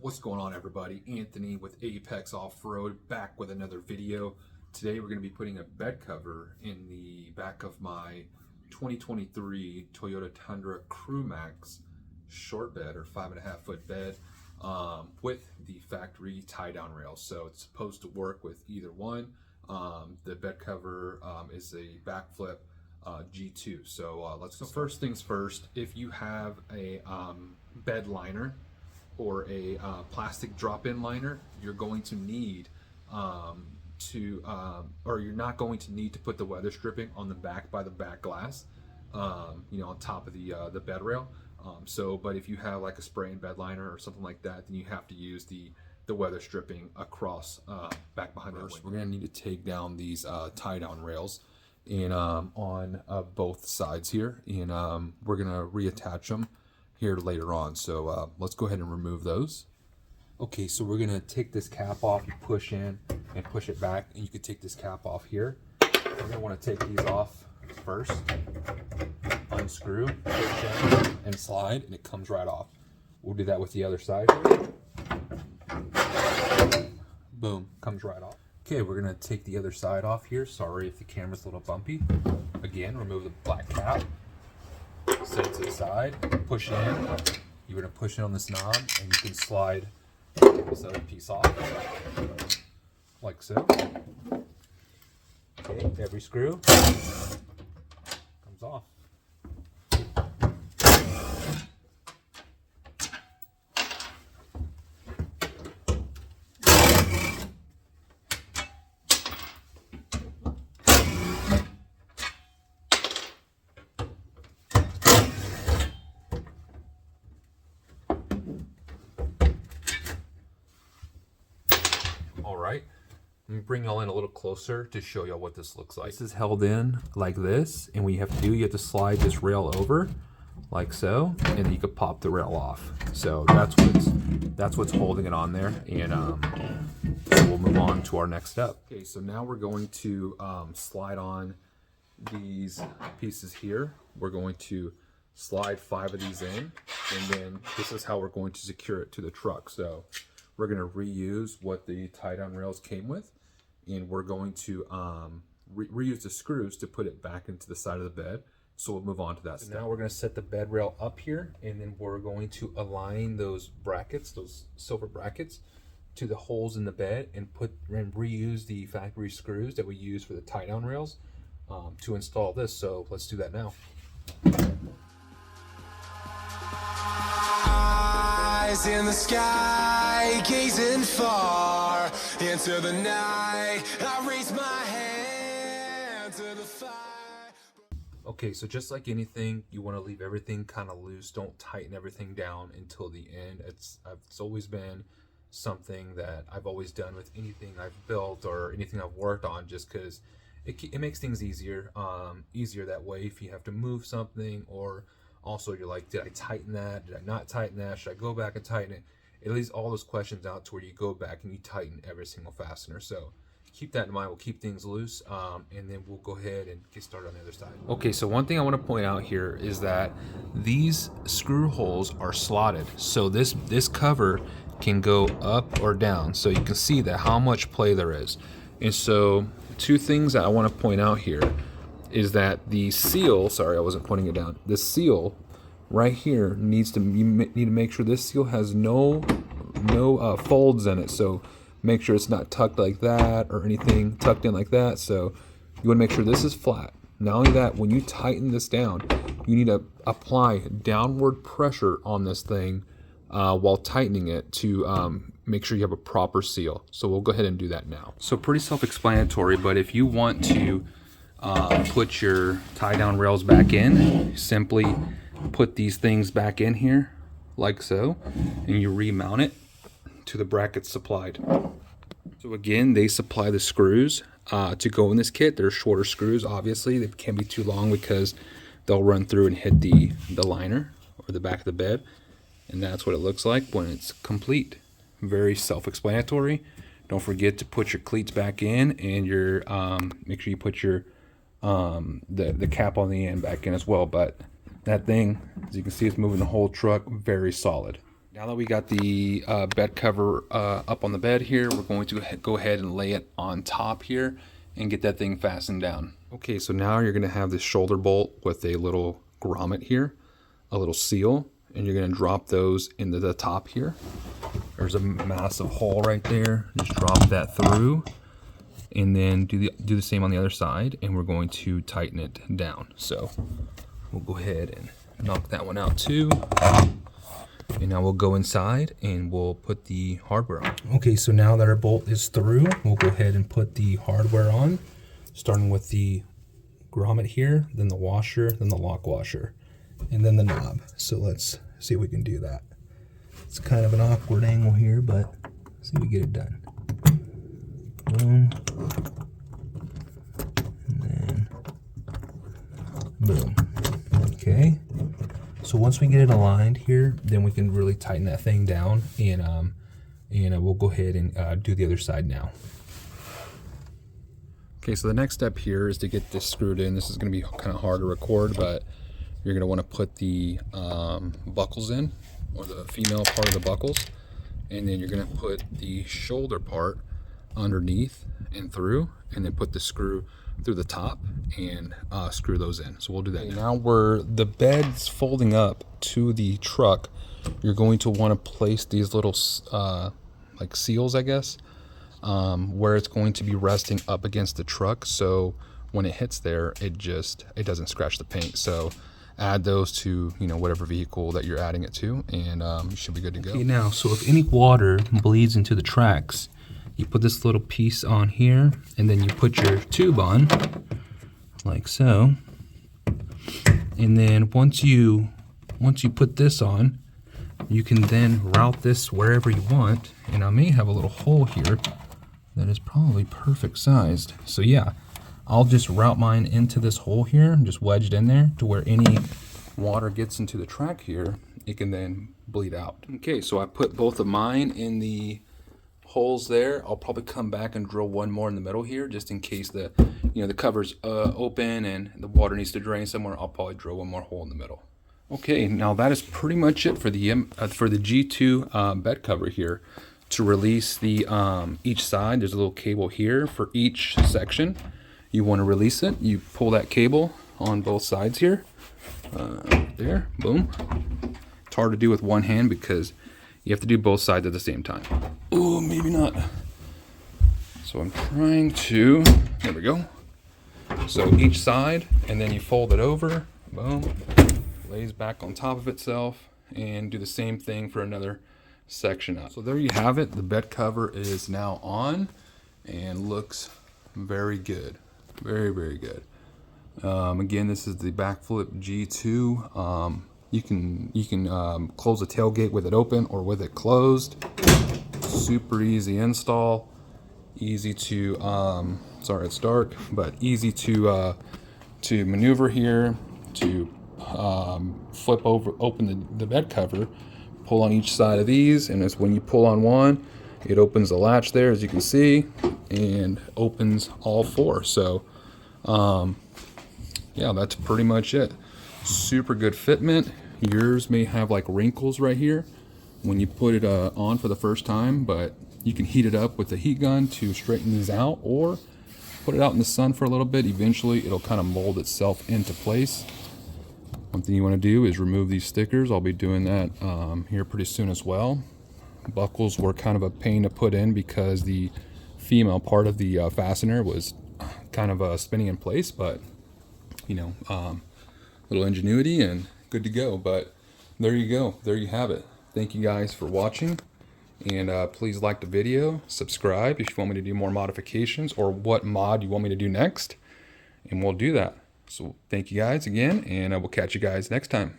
What's going on, everybody? Anthony with Apex Off-Road, back with another video. Today we're going to be putting a bed cover in the back of my 2023 Toyota Tundra Crew Max short bed, or 5.5 foot bed, with the factory tie-down rails. So it's supposed to work with either one. The bed cover is a Bakflip G2. So let's go. First things first, if you have a bed liner or a plastic drop-in liner, you're going to need or you're not going to need to put the weather stripping on the back by the back glass, on top of the bed rail. But if you have like a spray and bed liner or something like that, then you have to use the weather stripping across back behind the window. We're going to need to take down these tie-down rails on both sides here, and we're going to reattach them here later on. So let's go ahead and remove those. Okay, so we're gonna take this cap off. You push in and push it back, and you can take this cap off here. We're gonna want to take these off first. Unscrew, push in, and slide, and it comes right off. We'll do that with the other side. Boom, comes right off. Okay, we're gonna take the other side off here. Sorry if the camera's a little bumpy. Again, remove the black cap. Set it to the side, push in. You're going to push it on this knob, and you can slide this other piece off, like so. Okay, every screw comes off. Alright, let me bring y'all in a little closer to show y'all what this looks like. This is held in like this, and what you have to do, you have to slide this rail over like so, and then you can pop the rail off. So that's what's holding it on there, and so we'll move on to our next step. Okay, so now we're going to slide on these pieces here. We're going to slide 5 of these in, and then this is how we're going to secure it to the truck. So we're going to reuse what the tie-down rails came with, and we're going to reuse the screws to put it back into the side of the bed. So we'll move on to that. So now we're going to set the bed rail up here, and then we're going to align those brackets, those silver brackets, to the holes in the bed, and reuse the factory screws that we use for the tie-down rails to install this. So let's do that now. In the sky, gazing far into the night, I raise my hand to the fire. Okay, so just like anything, you want to leave everything kind of loose. Don't tighten everything down until the end. It's always been something that I've always done with anything I've built or anything I've worked on, just because it makes things easier that way. If you have to move something, or also you're like, did I tighten that? Did I not tighten that? Should I go back and tighten it? It leaves all those questions out to where you go back and you tighten every single fastener. So keep that in mind. We'll keep things loose, and then we'll go ahead and get started on the other side. Okay, so one thing I want to point out here is that these screw holes are slotted. So this cover can go up or down. So you can see that how much play there is. And so 2 things that I want to point out here is that the seal, sorry, I wasn't pointing it down. The seal right here you need to make sure this seal has no folds in it. So make sure it's not tucked like that or anything tucked in like that. So you want to make sure this is flat. Not only that, when you tighten this down, you need to apply downward pressure on this thing while tightening it to make sure you have a proper seal. So we'll go ahead and do that now. So pretty self-explanatory, but if you want to put your tie-down rails back in, simply put these things back in here like so, and you remount it to the brackets supplied. So again, they supply the screws to go in this kit. They're shorter screws, obviously. They can't be too long because they'll run through and hit the liner or the back of the bed, and that's what it looks like when it's complete. Very self-explanatory. Don't forget to put your cleats back in, and your make sure you put your the cap on the end back in as well. But that thing, as you can see, it's moving the whole truck very solid. Now that we got the bed cover up on the bed here, we're going to go ahead and lay it on top here and get that thing fastened down. Okay, so now you're going to have this shoulder bolt with a little grommet here, a little seal, and you're going to drop those into the top here. There's a massive hole right there. Just drop that through, and then do the same on the other side, and we're going to tighten it down. So we'll go ahead and knock that one out too. And now we'll go inside and we'll put the hardware on. Okay, so now that our bolt is through, we'll go ahead and put the hardware on, starting with the grommet here, then the washer, then the lock washer, and then the knob. So let's see if we can do that. It's kind of an awkward angle here, but let's see if we get it done. Boom. And then boom. Okay. So once we get it aligned here, then we can really tighten that thing down, and we'll go ahead and do the other side now. Okay, so the next step here is to get this screwed in. This is going to be kind of hard to record, but you're going to want to put the buckles in, or the female part of the buckles, and then you're going to put the shoulder part underneath and through, and then put the screw through the top and screw those in. So we'll do that now. Where the bed's folding up to the truck, you're going to want to place these little like seals, I guess, where it's going to be resting up against the truck, so when it hits there, it doesn't scratch the paint. So add those to, you know, whatever vehicle that you're adding it to, and you should be good to go. Okay, now, so if any water bleeds into the tracks, you put this little piece on here, and then you put your tube on, like so. And then once you put this on, you can then route this wherever you want. And I may have a little hole here that is probably perfect sized. So yeah, I'll just route mine into this hole here, just wedged in there, to where any water gets into the track here, it can then bleed out. Okay, so I put both of mine in the holes there. I'll probably come back and drill one more in the middle here, just in case the cover's open and the water needs to drain somewhere. I'll probably drill one more hole in the middle. Okay, now that is pretty much it for the G2 bed cover here. To release the each side, there's a little cable here for each section. You want to release it, you pull that cable on both sides here. There, boom. It's hard to do with one hand because you have to do both sides at the same time. Oh, maybe not. So I'm trying to, there we go. So each side, and then you fold it over, boom, lays back on top of itself, and do the same thing for another section up. So there you have it. The bed cover is now on and looks very good. Very, very good. Again, this is the Bakflip G2. You can close the tailgate with it open or with it closed. Super easy install. Easy to sorry it's dark, but easy to maneuver here. To flip over, open the bed cover, pull on each side of these, and it's when you pull on one, it opens the latch there, as you can see, and opens all four. So yeah, that's pretty much it. Super good fitment. Yours may have like wrinkles right here when you put it on for the first time, but you can heat it up with a heat gun to straighten these out, or put it out in the sun for a little bit. Eventually it'll kind of mold itself into place. One thing you want to do is remove these stickers. I'll be doing that here pretty soon as well. Buckles were kind of a pain to put in because the female part of the fastener was kind of spinning in place, but you know, little ingenuity and good to go. But there you go, there you have it. Thank you guys for watching, and please like the video, subscribe if you want me to do more modifications, or what mod you want me to do next, and we'll do that. So thank you guys again, and I will catch you guys next time.